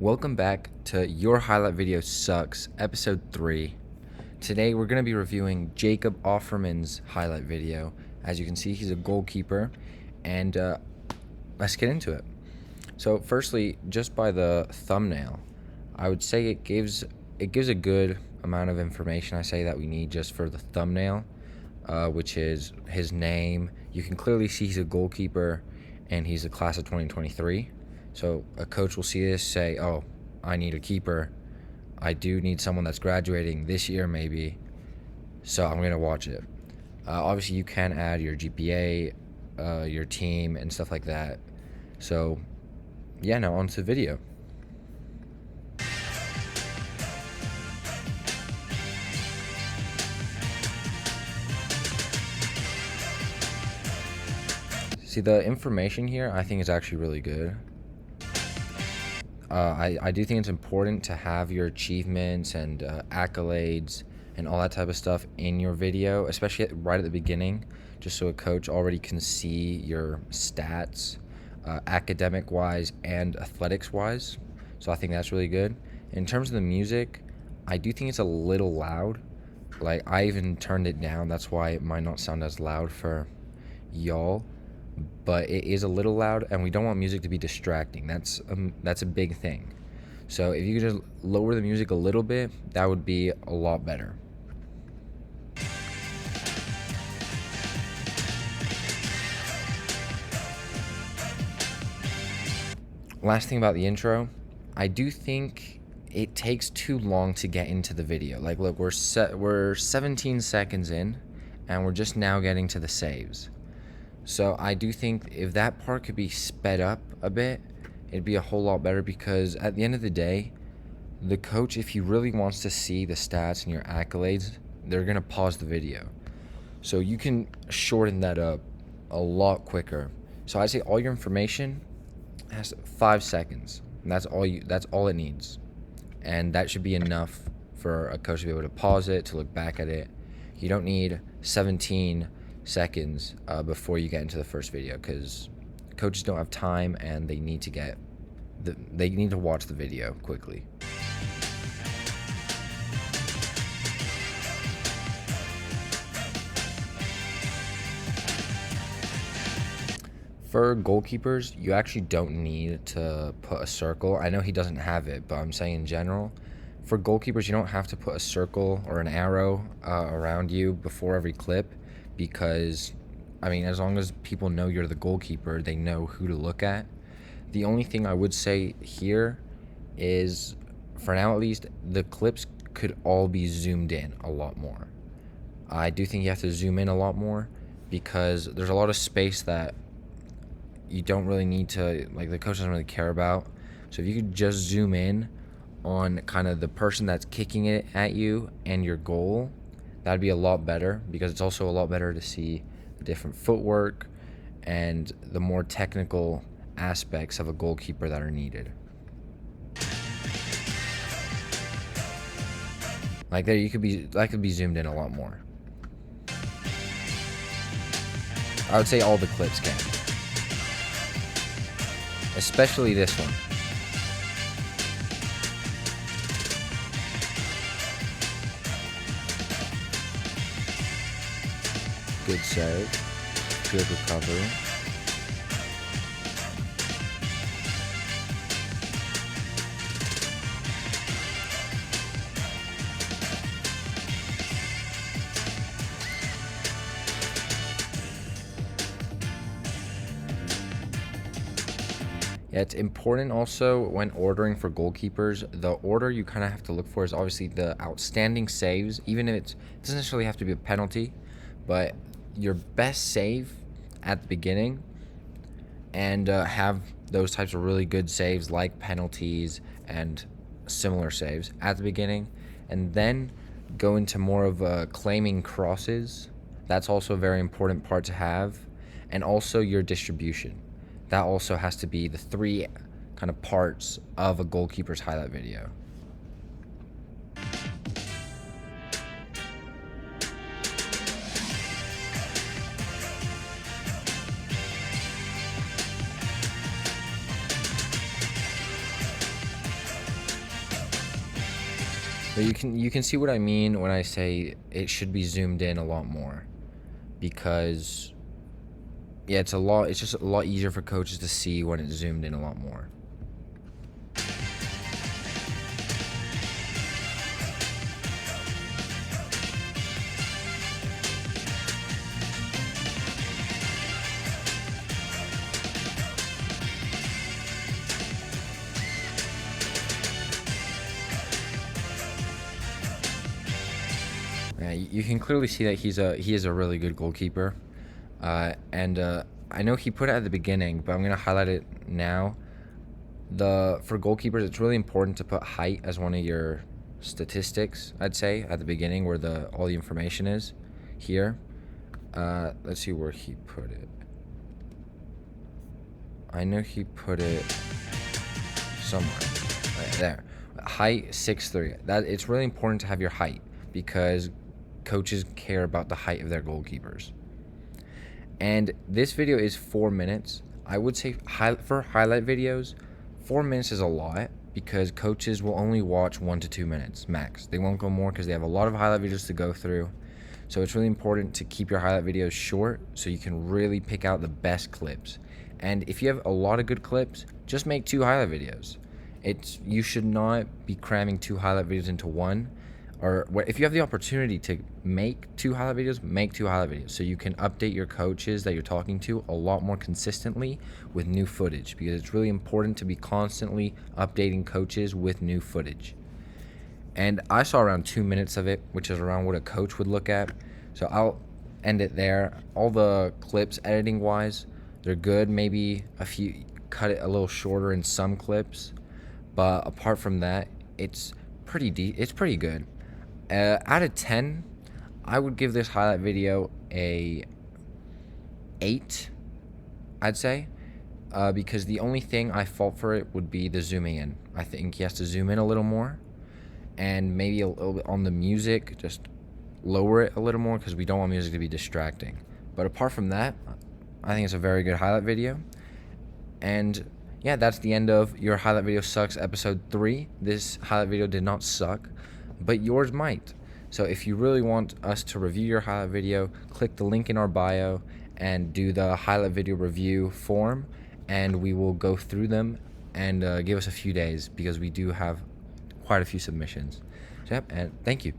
Welcome back to Your Highlight Video Sucks, Episode 3. Today we're going to be reviewing Jacob Offerman's highlight video. As you can see, he's a goalkeeper, and let's get into it. So firstly, just by the thumbnail, I would say it gives a good amount of information I say that we need just for the thumbnail, which is his name. You can clearly see he's a goalkeeper, and he's a class of 2023. So a coach will see this, say, oh, I need a keeper. I do need someone that's graduating this year maybe, so I'm going to watch it. Obviously, you can add your GPA, your team, and stuff like that. So, yeah, now on to the video. See, the information here I think is actually really good. I do think it's important to have your achievements and accolades and all that type of stuff in your video, especially right at the beginning, just so a coach already can see your stats, academic-wise and athletics-wise. So I think that's really good. In terms of the music, I do think it's a little loud. Like, I even turned it down. That's why it might not sound as loud for y'all. But it is a little loud, and we don't want music to be distracting. That's a big thing. So if you could just lower the music a little bit, that would be a lot better. Last thing about the intro, I do think it takes too long to get into the video. Like, look, we're 17 seconds in, and we're just now getting to the saves. So I do think if that part could be sped up a bit, it'd be a whole lot better, because at the end of the day, the coach, if he really wants to see the stats and your accolades, they're going to pause the video. So you can shorten that up a lot quicker. So I'd say all your information has 5 seconds. And that's all it needs. And that should be enough for a coach to be able to pause it, to look back at it. You don't need 17 seconds before you get into the first video, because coaches don't have time and they need to watch the video quickly. For goalkeepers, you actually don't need to put a circle. I know he doesn't have it, but I'm saying in general, for goalkeepers, you don't have to put a circle or an arrow around you before every clip. Because, I mean, as long as people know you're the goalkeeper, they know who to look at. The only thing I would say here is, for now at least, the clips could all be zoomed in a lot more. I do think you have to zoom in a lot more, because there's a lot of space that you don't really need to, like, the coach doesn't really care about. So if you could just zoom in on kind of the person that's kicking it at you and your goal, that'd be a lot better, because it's also a lot better to see the different footwork and the more technical aspects of a goalkeeper that are needed. Like there, that could be zoomed in a lot more. I would say all the clips can, especially this one. Good save, good recovery. Yeah, it's important also when ordering for goalkeepers. The order you kind of have to look for is obviously the outstanding saves, even if it doesn't necessarily have to be a penalty, but your best save at the beginning, and have those types of really good saves like penalties and similar saves at the beginning, and then go into more of claiming crosses. That's also a very important part to have, and also your distribution. That also has to be the 3 kind of parts of a goalkeeper's highlight video. But you can see what I mean when I say it should be zoomed in a lot more, because yeah, it's just a lot easier for coaches to see when it's zoomed in a lot more. Yeah, you can clearly see that he is a really good goalkeeper, and I know he put it at the beginning, but I'm gonna highlight it now. For goalkeepers, it's really important to put height as one of your statistics. I'd say at the beginning, where the all the information is. Here, let's see where he put it. I know he put it somewhere. Right there. Height 6'3". That it's really important to have your height, because coaches care about the height of their goalkeepers. And this video is 4 minutes. I would say for highlight videos, 4 minutes is a lot, because coaches will only watch 1 to 2 minutes max. They won't go more because they have a lot of highlight videos to go through. So it's really important to keep your highlight videos short so you can really pick out the best clips. And if you have a lot of good clips, just make 2 highlight videos. You should not be cramming 2 highlight videos into one. Or if you have the opportunity to make 2 highlight videos, make 2 highlight videos, so you can update your coaches that you're talking to a lot more consistently with new footage, because it's really important to be constantly updating coaches with new footage. And I saw around 2 minutes of it, which is around what a coach would look at. So I'll end it there. All the clips, editing wise, they're good. Maybe cut it a little shorter in some clips, but apart from that, it's pretty good. Out of 10, I would give this highlight video a 8, I'd say, because the only thing I fault for it would be the zooming in. I think he has to zoom in a little more, and maybe a little bit on the music, just lower it a little more, because we don't want music to be distracting. But apart from that, I think it's a very good highlight video. And yeah, that's the end of Your Highlight Video Sucks episode 3. This highlight video did not suck, but yours might. So if you really want us to review your highlight video, click the link in our bio and do the highlight video review form, and we will go through them, and give us a few days, because we do have quite a few submissions. So, yep, and thank you.